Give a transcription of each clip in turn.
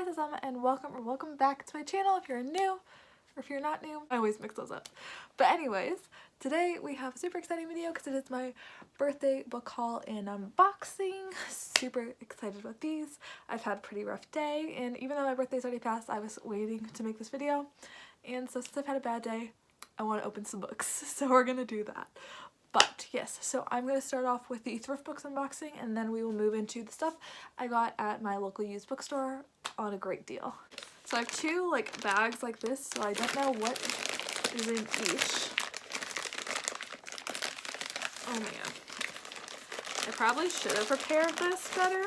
guys, it's Emma and welcome back to my channel if you're new or if you're not new. I always mix those up. But anyways, today we have a super exciting video because it is my birthday book haul and unboxing. Super excited about these. I've had a pretty rough day, and even though my birthday's already passed, I was waiting to make this video. And so since I've had a bad day, I want to open some books. So we're gonna do that. But yes, so I'm going to start off with the thrift books unboxing, and then we will move into the stuff I got at my local used bookstore on a great deal. So I have two bags like this, so I don't know what is in each. Oh man. I probably should have prepared this better.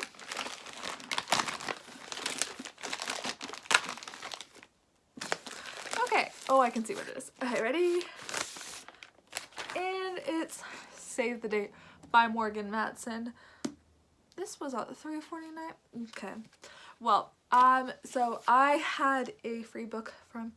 Okay. Oh, I can see what it is. Okay, ready? And it's Save the Date by Morgan Matson. This was at $3.49. Okay. Well, so I had a free book from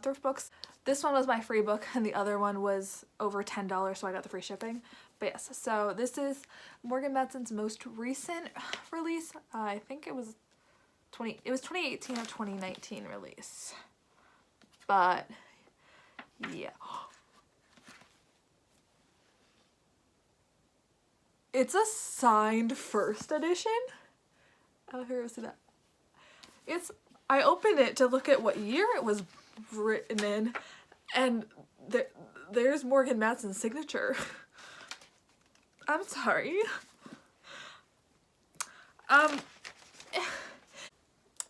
Thrift Books. This one was my free book and the other one was over $10, so I got the free shipping. But yes, so this is Morgan Matson's most recent release. I think it was 2018 or 2019 release. But yeah. It's a signed first edition. Oh, here, see that. I opened it to look at what year it was written in, and there's Morgan Matson's signature. I'm sorry.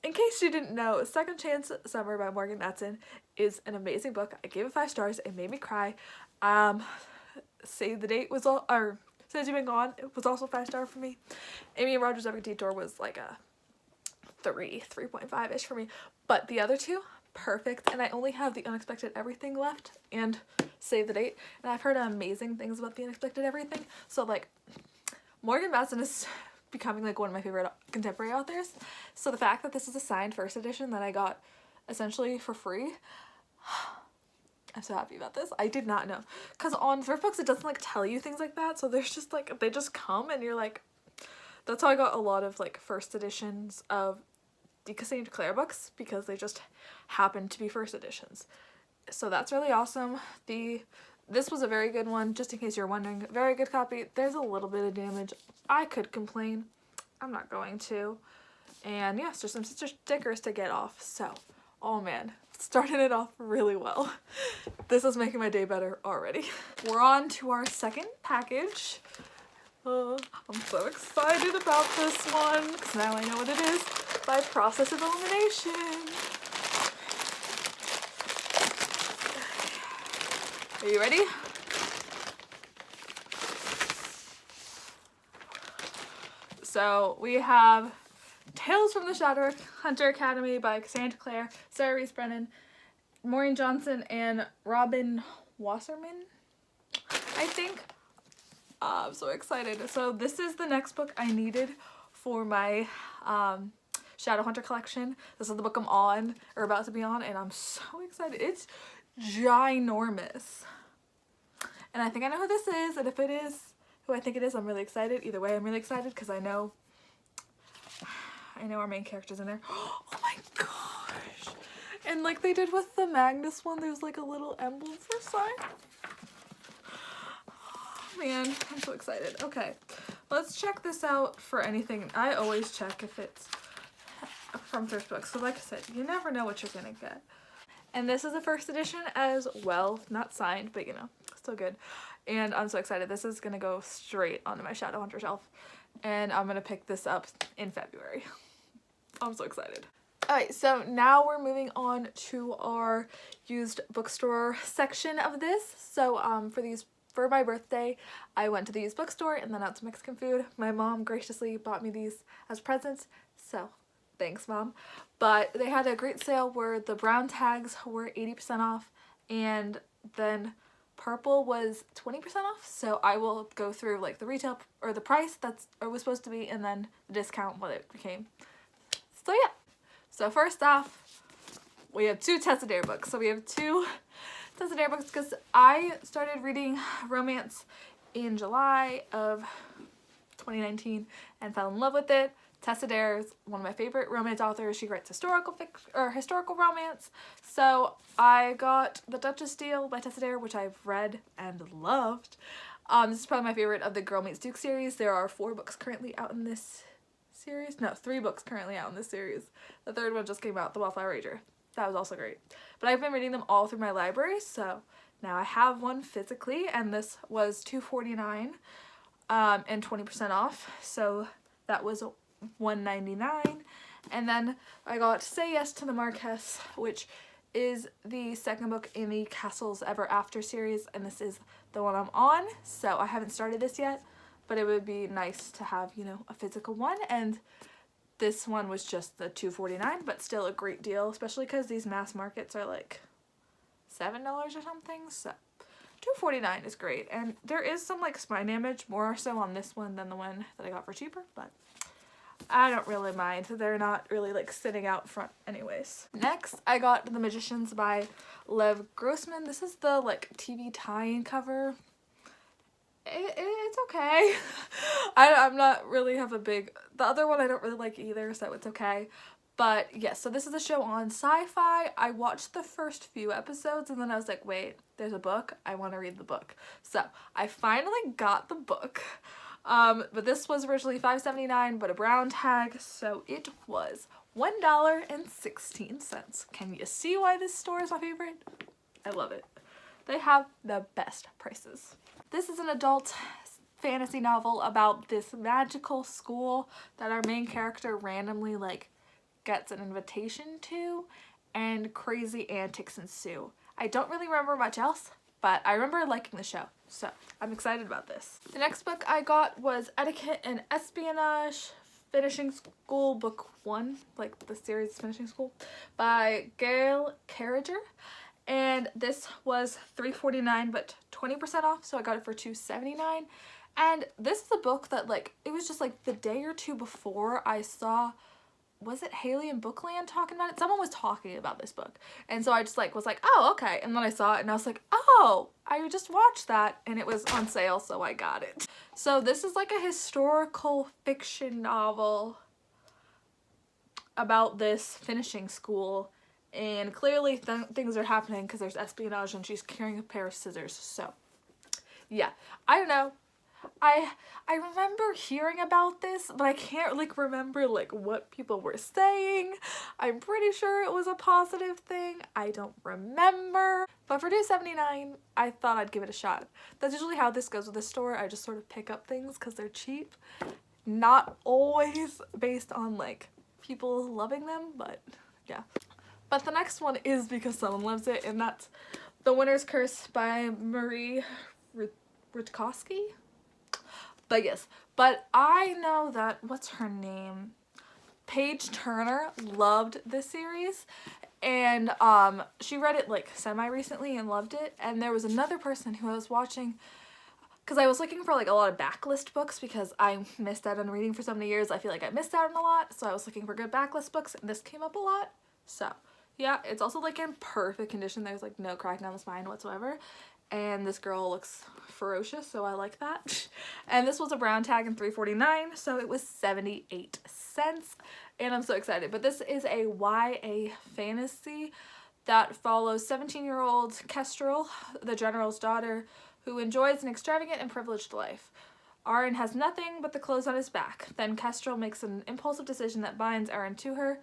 In case you didn't know, Second Chance Summer by Morgan Matson is an amazing book. I gave it 5 stars. It made me cry. Save the Date was Since You've Been Gone, it was also 5-star for me. Amy and Roger's Epic Detour was like a 3.5-ish for me. But the other two, perfect. And I only have The Unexpected Everything left and Save the Date. And I've heard amazing things about The Unexpected Everything. So Morgan Matson is becoming one of my favorite contemporary authors. So the fact that this is a signed first edition that I got essentially for free, I'm so happy about this. I did not know, because on thrift books it doesn't tell you things like that, so there's just they just come and you're like, that's how I got a lot of first editions of the Cassandra Clare books, because they just happen to be first editions. So that's really awesome. This was a very good one, just in case you're wondering. Very good copy. There's a little bit of damage. I could complain. I'm not going to. And yes, there's some stickers to get off. So, oh man, starting it off really well. This is making my day better already. We're on to our second package. I'm so excited about this one, because now I know what it is. By Process of Elimination. Are you ready? So we have Tales from the Shadowhunter Academy by Cassandra Clare, Sarah Reese Brennan, Maureen Johnson, and Robin Wasserman, I think. I'm so excited. So this is the next book I needed for my Shadowhunter collection. This is the book I'm on, or about to be on, and I'm so excited. It's ginormous. And I think I know who this is, and if it is who I think it is, I'm really excited. Either way, I'm really excited because I know our main character's in there. Oh my gosh. And like they did with the Magnus one, there's a little emblem for sign. Oh man, I'm so excited. Okay, let's check this out for anything. I always check if it's from thrift books. So like I said, you never know what you're gonna get. And this is a first edition as well. Not signed, but still good. And I'm so excited. This is gonna go straight onto my Shadowhunter shelf. And I'm gonna pick this up in February. I'm so excited. Alright, so now we're moving on to our used bookstore section of this. So for my birthday, I went to the used bookstore and then out to Mexican food. My mom graciously bought me these as presents, so thanks, Mom. But they had a great sale where the brown tags were 80% off, and then purple was 20% off. So I will go through the retail or the price it was supposed to be, and then the discount what it became. So yeah. So first off, we have 2 Tessa Dare books. So we have 2 Tessa Dare books because I started reading romance in July of 2019 and fell in love with it. Tessa Dare is one of my favorite romance authors. She writes historical romance. So I got The Duchess Deal by Tessa Dare, which I've read and loved. This is probably my favorite of the Girl Meets Duke series. There are 4 books currently out in this series. No, 3 books currently out in this series. The 3rd one just came out, The Wildflower Rager. That was also great. But I've been reading them all through my library, so now I have one physically, and this was $2.49 and 20% off. So that was $1.99. And then I got Say Yes to the Marquess, which is the 2nd book in the Castles Ever After series, and this is the one I'm on. So I haven't started this yet, but it would be nice to have, you know, a physical one. And this one was just the $2.49, but still a great deal, especially because these mass markets are like $7 or something. So $2.49 is great. And there is some like spine damage, more so on this one than the one that I got for cheaper, but I don't really mind. They're not really like sitting out front anyways. Next, I got The Magicians by Lev Grossman. This is the like TV tie-in cover. It's okay. I'm not really have a big, the other one I don't really like either, so it's okay. But yes, so this is a show on Sci-Fi. I watched the first few episodes and then I was like, wait, there's a book. I want to read the book. So I finally got the book. But this was originally $5.79, but a brown tag, so it was $1.16. Can you see why this store is my favorite? I love it. They have the best prices. This is an adult fantasy novel about this magical school that our main character randomly like gets an invitation to, and crazy antics ensue. I don't really remember much else, but I remember liking the show, so I'm excited about this. The next book I got was Etiquette and Espionage, Finishing School, Book 1, like the series Finishing School, by Gail Carriger. And this was $3.49 but 20% off, so I got it for $2.79. And this is a book that like, it was just like the day or two before I saw, was it Haley and Bookland talking about it? Someone was talking about this book. And so I just like was like, oh, okay. And then I saw it and I was like, oh, I just watched that and it was on sale, so I got it. So this is like a historical fiction novel about this finishing school. And clearly things are happening because there's espionage and she's carrying a pair of scissors. So yeah, I don't know. I remember hearing about this, but I can't like remember like what people were saying. I'm pretty sure it was a positive thing. I don't remember. But for $2.79, I thought I'd give it a shot. That's usually how this goes with the store. I just sort of pick up things because they're cheap. Not always based on like people loving them, but yeah. But the next one is because someone loves it, and that's The Winter's Curse by Marie Rutkowski. But yes, but I know that, what's her name? Paige Turner loved this series, and she read it like semi-recently and loved it. And there was another person who I was watching, because I was looking for like a lot of backlist books because I missed out on reading for so many years. I feel like I missed out on a lot, so I was looking for good backlist books, and this came up a lot. So yeah, it's also like in perfect condition. There's like no cracking down the spine whatsoever. And this girl looks ferocious, so I like that. And this was a brown tag in $3.49, so it was 78 cents. And I'm so excited. But this is a YA fantasy that follows 17-year-old Kestrel, the general's daughter, who enjoys an extravagant and privileged life. Aaron has nothing but the clothes on his back. Then Kestrel makes an impulsive decision that binds Aaron to her.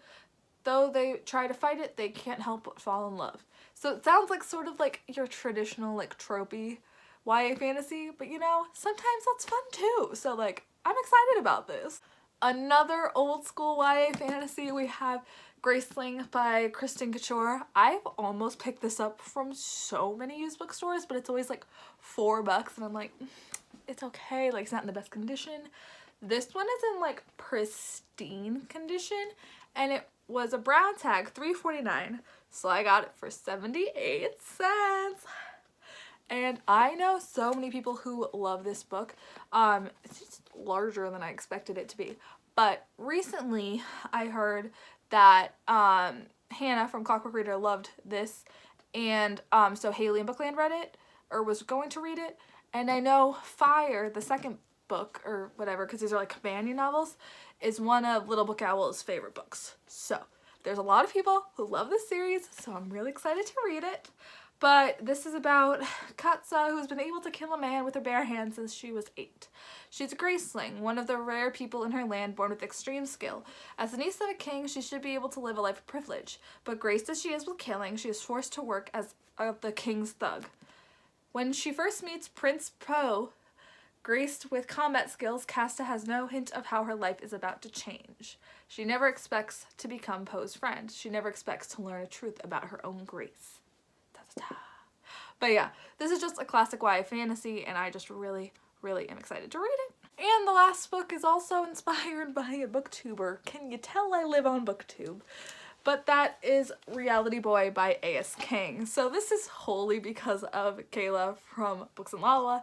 Though they try to fight it, they can't help but fall in love. So it sounds like sort of like your traditional like tropey YA fantasy, but you know, sometimes that's fun too. So like, I'm excited about this. Another old school YA fantasy, we have Graceling by Kristen Couture. I've almost picked this up from so many used bookstores, but it's always like $4 and I'm like, it's okay, like it's not in the best condition. This one is in like pristine condition, and it was a brown tag, $3.49, so I got it for 78 cents. And I know so many people who love this book. It's just larger than I expected it to be. But recently I heard that Hannah from Clockwork Reader loved this, and so Haley and Bookland read it, or was going to read it. And I know Fire, the second book or whatever, because these are like companion novels, is one of Little Book Owl's favorite books. So there's a lot of people who love this series, so I'm really excited to read it. But this is about Katsa, who's been able to kill a man with her bare hands since she was 8. She's a graceling, one of the rare people in her land born with extreme skill. As the niece of a king, she should be able to live a life of privilege, but graced as she is with killing, she is forced to work as the king's thug. When she first meets Prince Po, graced with combat skills, Casta has no hint of how her life is about to change. She never expects to become Po's friend. She never expects to learn a truth about her own grace. But yeah, this is just a classic YA fantasy, and I just really am excited to read it. And the last book is also inspired by a booktuber. Can you tell I live on booktube? But that is Reality Boy by A.S. King. So this is wholly because of Kayla from Books and Lala.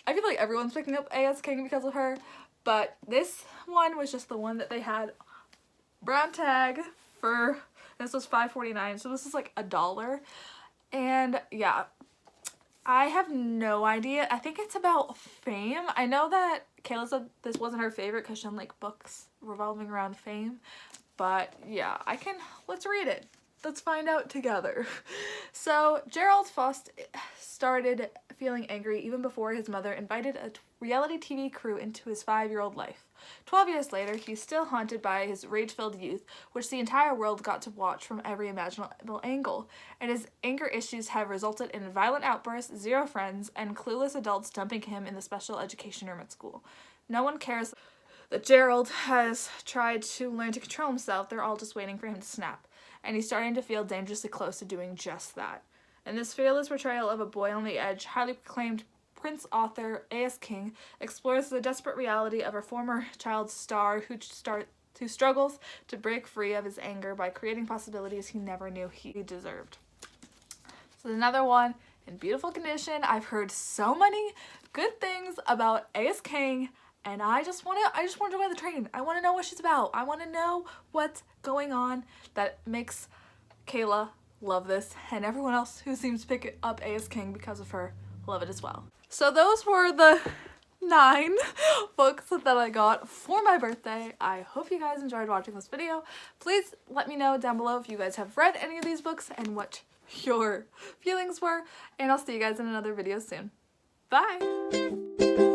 I feel like everyone's picking up A.S. King because of her, but this one was just the one that they had brown tag for. This was $5.49, so this is like $1. And yeah, I have no idea. I think it's about fame. I know that Kayla said this wasn't her favorite because she didn't like books revolving around fame. But yeah, let's read it. Let's find out together. So Gerald Faust started feeling angry even before his mother invited a reality TV crew into his 5-year-old life. 12 years later, he's still haunted by his rage-filled youth, which the entire world got to watch from every imaginable angle, and his anger issues have resulted in violent outbursts, 0 friends, and clueless adults dumping him in the special education room at school. No one cares that Gerald has tried to learn to control himself. They're all just waiting for him to snap, and he's starting to feel dangerously close to doing just that. In this fearless portrayal of a boy on the edge, highly proclaimed Prince author A.S. King explores the desperate reality of a former child star who struggles to break free of his anger by creating possibilities he never knew he deserved. So another one in beautiful condition. I've heard so many good things about A.S. King, and I just want to join the train. I want to know what she's about. I want to know what's going on that makes Kayla love this, and everyone else who seems to pick up A.S. King because of her love it as well. So those were the 9 books that I got for my birthday. I hope you guys enjoyed watching this video. Please let me know down below if you guys have read any of these books and what your feelings were, and I'll see you guys in another video soon. Bye!